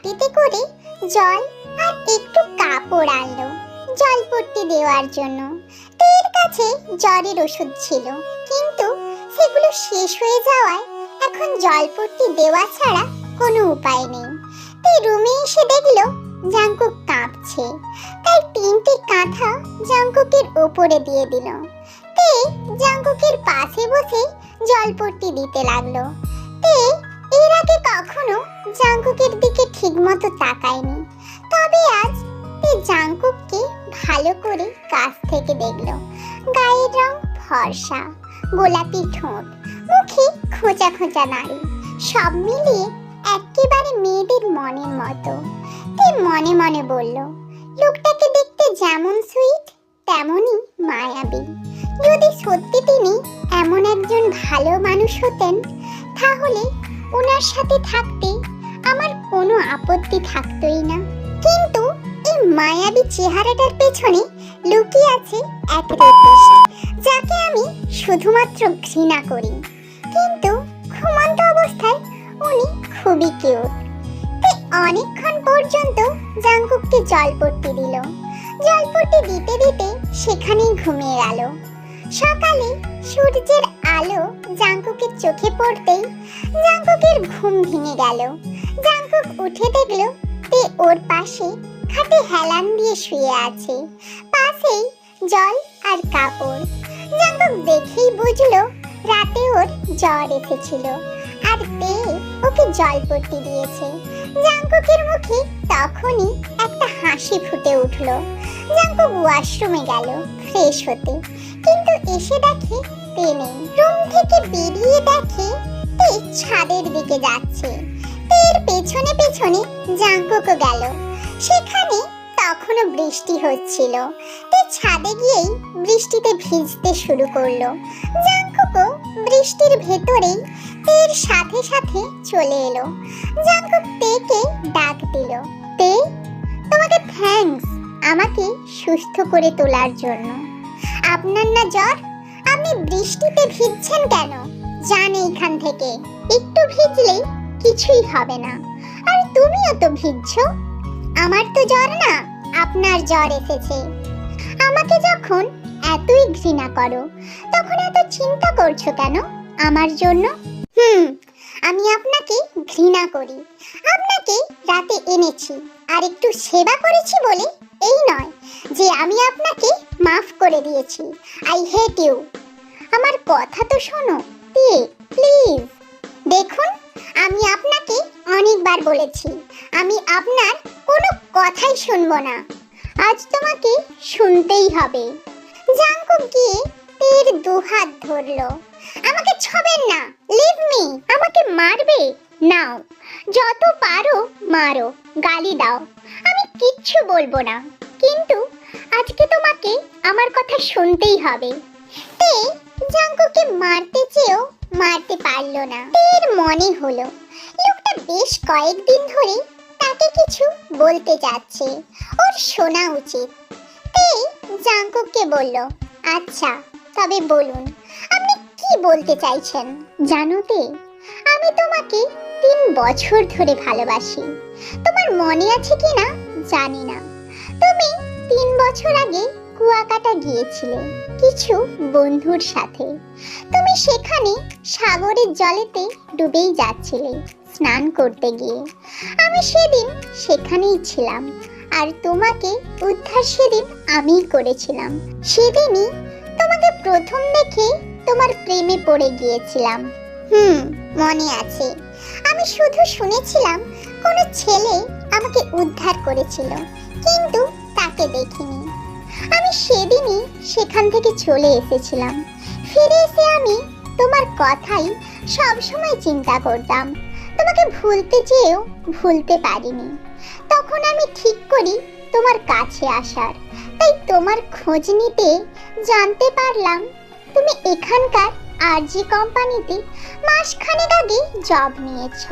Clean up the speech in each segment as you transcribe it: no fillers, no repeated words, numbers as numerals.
বাটিতে করে জল আর একটু কাপড় আনলো জলপট্টি দেওয়ার জন্য। তের কাছে জ্বরের ওষুধ ছিল, কিন্তু সেগুলো শেষ হয়ে যাওয়ায় এখন জলপট্টি দেওয়া ছাড়া কোনো উপায় নেই। তে রুমে এসে দেখলো জাঙ্কুক কাঁপছে, তাই 3টে কাঁথা জাঙ্কুকের ওপরে দিয়ে দিল। তে জাঙ্কুকের পাশে বসে জলপট্টি দিতে লাগলো। তে এর আগে কখনো জাঙ্কুকের দিকে ঠিকমতো তাকায়নি, তবে আজ তে জাঙ্কুককে ভালো করে কাছ থেকে দেখলো। গায়ের রং ফর্সা, গোলাপি ঠোঁট, মুখে খোঁচা খোঁচা নাড়ি, সব মিলিয়ে একেবারে মেয়েদের মনের মতো। তে মনে মনে বলল, লোকটাকে দেখতে যেমন সুইট তেমনই মায়াবী। যদি সত্যি তিনি এমন একজন ভালো মানুষ হতেন, তাহলে ওনার সাথে থাকতে আমার কোনো আপত্তি থাকতোই না। কিন্তু এই মায়াবী চেহারাটার পেছনে লুকিয়ে আছে এক রেপিস্ট, যাকে আমি শুধুমাত্র ঘৃণা করি। কিন্তু ঘুমন্ত অবস্থায় উনি খুবই কিউট। অনেকক্ষণ পর্যন্ত জাঙ্কুককে জলপট্টি দিল। জলপট্টি দিতে দিতে সেখানেই ঘুমিয়ে গেল। সকালে সূর্যের আলো জাঙ্কুকের চোখে পড়তেই জাঙ্কুকের ঘুম ভেঙে গেল। জাঙ্কুক উঠে দেখলো তে ওর পাশে খাটে হেলান দিয়ে শুয়ে আছে, পাশেই জল আর কাপড়। জাঙ্কুক দেখেই বুঝলো রাতে ওর জ্বর এসেছিল, আর তে ওকে জলপট্টি দিয়েছে। জাঙ্কুকের মুখে তখনই একটা হাসি ফুটে উঠলো। জাঙ্কুক ওয়াশরুমে গেল ফ্রেশ হতে, কিন্তু এসে দেখে তে নেই। রুম থেকে বেরিয়ে দেখে তে ছাদের দিকে যাচ্ছে। তের পেছনে পেছনে জাঙ্কুকও গেল। সেখানে তখনও বৃষ্টি হচ্ছিল। তে ছাদে গিয়েই বৃষ্টিতে ভিজতে শুরু করলো। জাঙ্কুকও বৃষ্টির ভেতরেই তের সাথে সাথে চলে এলো। জাঙ্কুক তেকে ডাক দিল, তে তোমাকে থ্যাঙ্কস আমাকে সুস্থ করে তোলার জন্য। আপনার না জ্বর, আপনি বৃষ্টিতে ভিজছেন কেন? যান এইখান থেকে, একটু ভিজলেই কিছুই হবে না। আর তুমিও তো ভিজছো। আমার তো জ্বর না, আপনার জ্বর এসেছে। আমাকে যখন এতই ঘৃণা করো, তখন এত চিন্তা করছো কেন আমার জন্য? আমি আপনাকে ঘৃণা করি। আপনাকে রাতে এনেছি আর একটু সেবা করেছি বলে এই নয় যে আমি আপনাকে মাফ করে দিয়েছি। I hate you. আমার কথা তো শোনো প্লিজ। দেখুন, আমি আপনাকে অনেকবার বলেছি আমি আপনার কোনো কথাই শুনবো না। আজ তোমাকে শুনতেই হবে। জাঙ্কুক গিয়ে তের দুহাত ধরলো। আমাকে ছবেন না, লিভ মি। আমাকে মারবে? নাও, যত পারো মারো, গালি দাও, আমি কিচ্ছু বলবো না, কিন্তু আজকে তোমাকে আমার কথা শুনতেই হবে। তে জাঙ্কুককে মারতে চেয়েও মারতে পারলো না। তের মনে হলো লোকটা বেশ কয়েকদিন ধরে তাকে কিছু বলতে যাচ্ছে, ওর শোনা উচিত। তে জাঙ্কুককে বলল, আচ্ছা তবে বলুন আপনি কি বলতে চাইছেন। জানো তে, আমি তোমাকে 3 বছর ধরে ভালোবাসি। তোমার মনে আছে কিনা জানি না, তুমি 3 বছর আগে কুয়াকাটা গিয়েছিলে কিছু বন্ধুর সাথে। তুমি সেখানে সাগরের জলেতে ডুবেই যাচ্ছিলে স্নান করতে গিয়ে। আমি সেদিন সেখানেই ছিলাম, আর তোমাকে উদ্ধার সেদিন আমিই করেছিলাম। সেদিনই তোমাকে প্রথম দেখে তোমার প্রেমে পড়ে গিয়েছিলাম। মনে আছে। আমি শুধু শুনেছিলাম কোনো ছেলে আমাকে উদ্ধার করেছিল, কিন্তু তাকে দেখিনি। আমি সেদিনই সেখান থেকে চলে এসেছিলাম। ফিরে এসে আমি তোমার কথাই সব সময় চিন্তা করতাম। তোমাকে ভুলতে চেয়েও ভুলতে পারিনি। তখন আমি ঠিক করি তোমার কাছে আসার। তাই তোমার খোঁজ নিতে জানতে পারলাম তুমি এখানকার আরজি কোম্পানিতে মাসখানেক আগে জব নিয়েছ।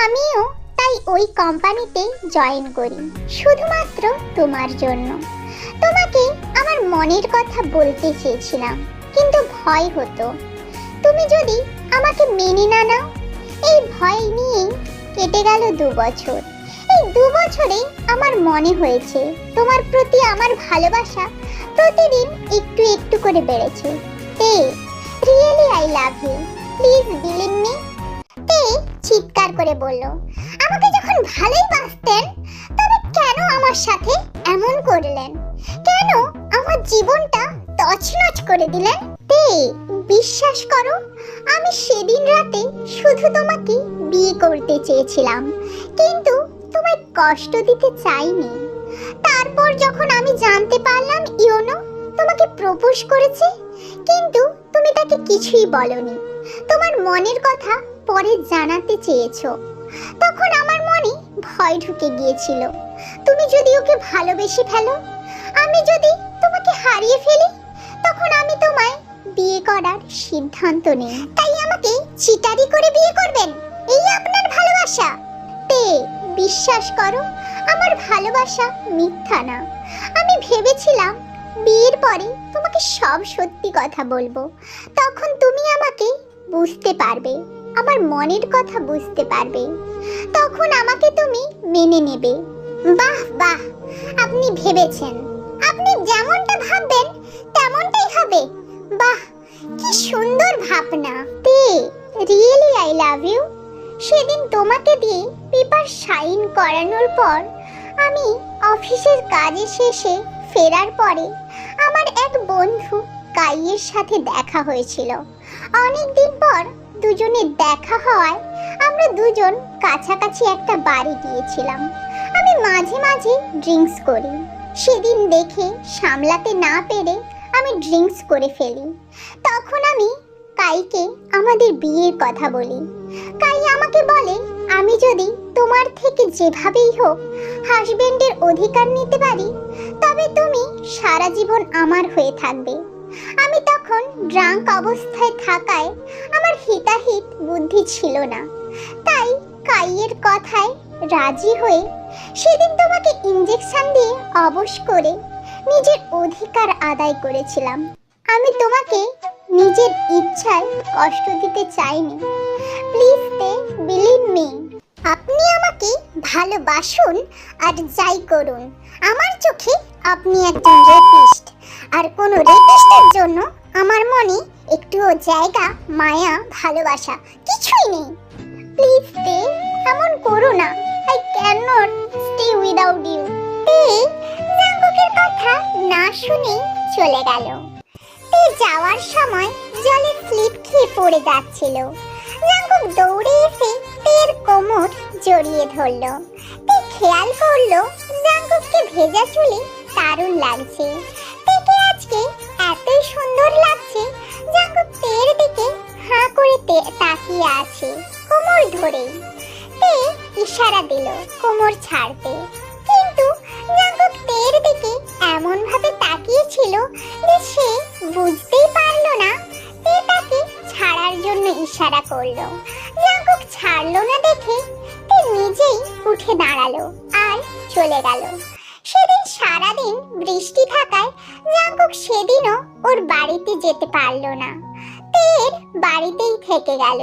আমিও তাই ওই কোম্পানিতে জয়েন করি শুধুমাত্র তোমার জন্য। তোমাকে আমার মনের কথা বলতে চেয়েছিলাম, কিন্তু ভয় হতো তুমি যদি আমাকে মেনে না নাও। এই ভয় নিয়েই কেটে গেল 2 বছর। 2 বছরে আমার মনে হয়েছে তোমার প্রতি আমার ভালোবাসা প্রতিদিন একটু একটু করে বেড়েছে। তে really I love you, please believe me. তে চিৎকার করে বলল, আমাকে যখন ভালোই বাসতেন তবে কেন আমার সাথে এমন করলেন? কেন আমার জীবনটা তছনছ করে দিলেন? তে বিশ্বাস করো, আমি সেদিন রাতে শুধু তোমাকে বিয়ে করতে চেয়েছিলাম, কিন্তু তোমায় কষ্ট দিতে চাইনি। তারপর যখন আমি জানতে পারলাম ইউনো তোমাকে প্রপোজ করেছে, কিন্তু তুমি তাকে কিছুই বলনি, তোমার মনের কথা পরে জানাতে চেয়েছো, তখন আমার মনে ভয় ঢুকে গিয়েছিল। তুমি যদি ওকে ভালোবেসে ফেলো, আমি যদি তোমাকে হারিয়ে ফেলি, তখন আমি তোমায় বিয়ে করার সিদ্ধান্ত নিই। তাই আমাকে চিটারি করে বিয়ে করবেন? এই আপনার ভালোবাসা? তে বিশ্বাস করো, আমার ভালোবাসা মিথ্যা না। আমি ভেবেছিলাম বিয়ের পরে তোমাকে সব সত্যি কথা বলবো, তখন তুমি আমাকে বুঝতে পারবে, আমার মনের কথা বুঝতে পারবে, তখন আমাকে তুমি মেনে নেবে। বাহ বাহ, আপনি ভেবেছেন, আপনি যেমনটা ভাববেন তেমনটাই হবে। বাহ, কি সুন্দর ভাবনা। তে রিয়েলি আই লাভ ইউ। সেদিন তোমাকে দিয়ে পেপার সাইন করানোর পর আমি অফিসের কাজে শেষে ফেরার পরে আমার এক বন্ধু কাইয়ের সাথে দেখা হয়েছিল। অনেকদিন পর দুজনের দেখা হওয়ায় আমরা দুজন কাছাকাছি একটা বাড়ি গিয়েছিলাম। আমি মাঝে মাঝে ড্রিঙ্কস করি, সেদিন দেখে সামলাতে না পেরে আমি ড্রিঙ্কস করে ফেলি। তখন আমি কাইকে আমাদের বিয়ের কথা বলি। কাই আমাকে বলে, আমি যদি তোমার থেকে যেভাবেই হোক হাজবেন্ডের অধিকার নিতে পারি, তবে তুমি সারা জীবন আমার হয়ে থাকবে। আমি তখন ড্রাঙ্ক অবস্থায় থাকায় আমার হিতাহিত বুদ্ধি ছিল না, তাই কাইয়ের কথায় রাজি হয়ে সেদিন তোমাকে ইঞ্জেকশন দিয়ে অবশ করে নিজের অধিকার আদায় করেছিলাম। আমি তোমাকে নিজের ইচ্ছায় কষ্ট দিতে চাইনি। প্লিজ তে বিলিভ মি। আপনি আমাকে ভালোবাসুন আর যাই করুন, আমার চোখে আপনি একজন রেপিস্ট, আর কোনো রেপিস্টের জন্য আমার মনে একটুও জায়গা, মায়া, ভালোবাসা কিছুই নেই। প্লিজ তে এমন করো না, I can not stay without you. তে জাঙ্কুকের কথা না শুনেই চলে গেল। তে যাওয়ার সময় জলে স্লিপ খেয়ে পড়ে যাচ্ছিল। জাঙ্কুক দৌড়ে এসে তের কোমর জড়িয়ে ধরল। তে খেয়াল করলো জাঙ্কুককে ভেজা চুলে দারুণ লাগছে। তেকে আজকে এতই সুন্দর লাগছে। জাঙ্কুক তের দিকে হাঁ করে তাকিয়ে আছে কোমর ধরে। তে ইশারা দিল কোমর ছাড়তে, কিন্তু জাঙ্কুক তের দিকে এমন ভাবে তাকিয়েছিল যে সে বুঝতেই পারল না তে তাকে ছাড়ার জন্য ইশারা করলো। জাঙ্কুক ছাড়লো না দেখে তে নিজেই উঠে দাঁড়ালো আর চলে গেল। সেদিন সারাদিন বৃষ্টি থাকায় জাঙ্কুক সেদিনও ওর বাড়িতে যেতে পারলো না, তের বাড়িতেই থেকে গেল।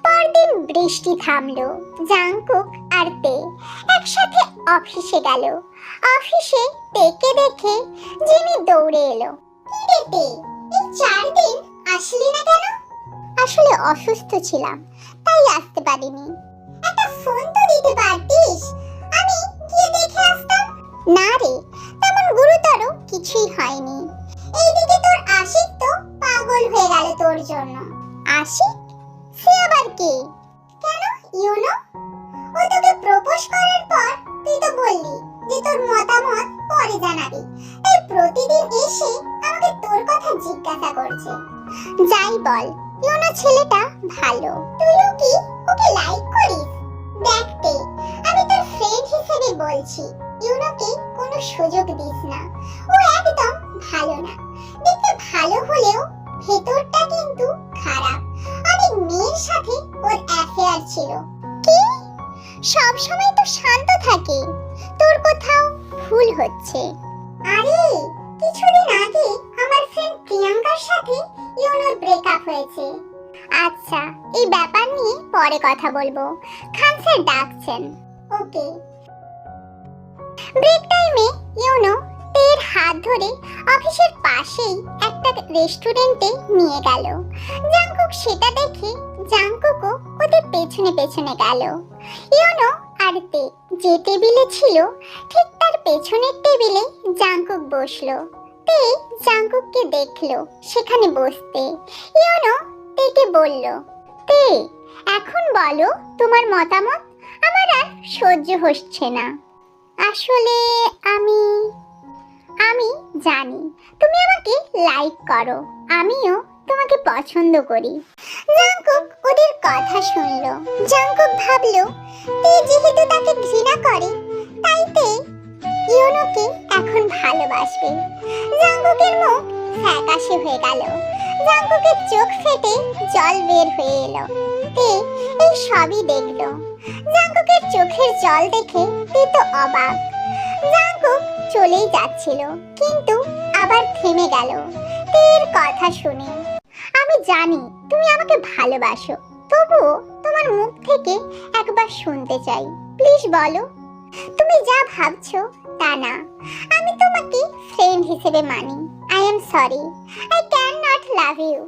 পরদিন বৃষ্টি থামলো। জাঙ্কুক আর তে একসাথে অফিসে গেল। অফিসে তেকে দেখে জিমি দৌড়ে এলো। কি রে তে, এই 4 দিন আসলি না কেন? আসলে অসুস্থ ছিলাম, তাই আসতে পারিনি। একটা ফোন তো দিতে পারতিস, আমি গিয়ে দেখে আসতাম। না রে, তেমন গুরুতর কিছুই হয়নি। এইদিকে তোর আশিক তো পাগল হয়ে গেল তোর জন্য। আশিক? সে আবার কে? কেন ইউনো? ও তোকে প্রপোজ করার পর তুই তো বললি যে তোর মতামত পরে জানাবি, তাই প্রতিদিন এসে আমাকে তোর কথা জিজ্ঞাসা করছে। যাই বল, ইউনো ছেলেটা ভালো। তুইও কি ওকে লাইক করিস? দেখতে, আমি তোর ফ্রেন্ড হিসেবে বলছি, ইউনোকে কোনো সুযোগ দিস না। ও একদম ভালো না। দেখতে ভালো হলেও ভেতরটা কিন্তু খারাপ। অনেক মেয়ের সাথে ওর অ্যাফেয়ার ছিল। কি? সব সময় তো শান্ত থাকে, তোর কোথাও ভুল হচ্ছে। আরে কিছুদিন আগে আমার ফ্রেন্ড প্রিয়াঙ্কার সাথে ইউনোর ব্রেকআপ হয়েছে। আচ্ছা, এই ব্যাপার নিয়ে পরে কথা বলবো। খান স্যার ডাকছেন। ওকে। ব্রেক টাইমে ইউনো তের হাত ধরে অফিসের পাশেই একটা রেস্টুরেন্টে নিয়ে গেল। জাংকুক সেটা দেখে জাংকুকও ওদের পেছনে পেছনে গেল। ইউনো আর তে যে টেবিলে ছিল ঠিক তার পেছনের টেবিলে জাংকুক বসলো। তে জাংকুককে দেখলো সেখানে বসতে। ইউনো তেকে বলল, তে এখন বলো তোমার মতামত, আমার আর সহ্য হচ্ছে না। আসলে আমি আমি জানি তুমি আমাকে লাইক করো, আমিও তোমাকে পছন্দ করি। জাংকুক ওদের কথা শুনলো। জাংকুক ভাবলো তে যেহেতু তাকে ঘৃণা করে তাই তে ইউনোকে এখন ভালোবাসবে। জাংকুকের মুখ ফ্যাকাশে হয়ে গেল। জাংকুকের চোখ ফেটে জল বের হয়ে এলো। তে এই সবই দেখলো। জাংকুকের চোখের জল দেখে তে তো অবাক। জাংকুক চলেই যাচ্ছিল কিন্তু আবার থেমে গেল তের কথা শুনে। আমি জানি তুমি আমাকে ভালোবাসো, তবুও তোমার মুখ থেকে একবার শুনতে চাই, প্লিজ বলো তুমি যা ভাবছো তা না। আমি তোমাকে ফ্রেন্ড হিসেবে মানি। I am sorry, I can not love you.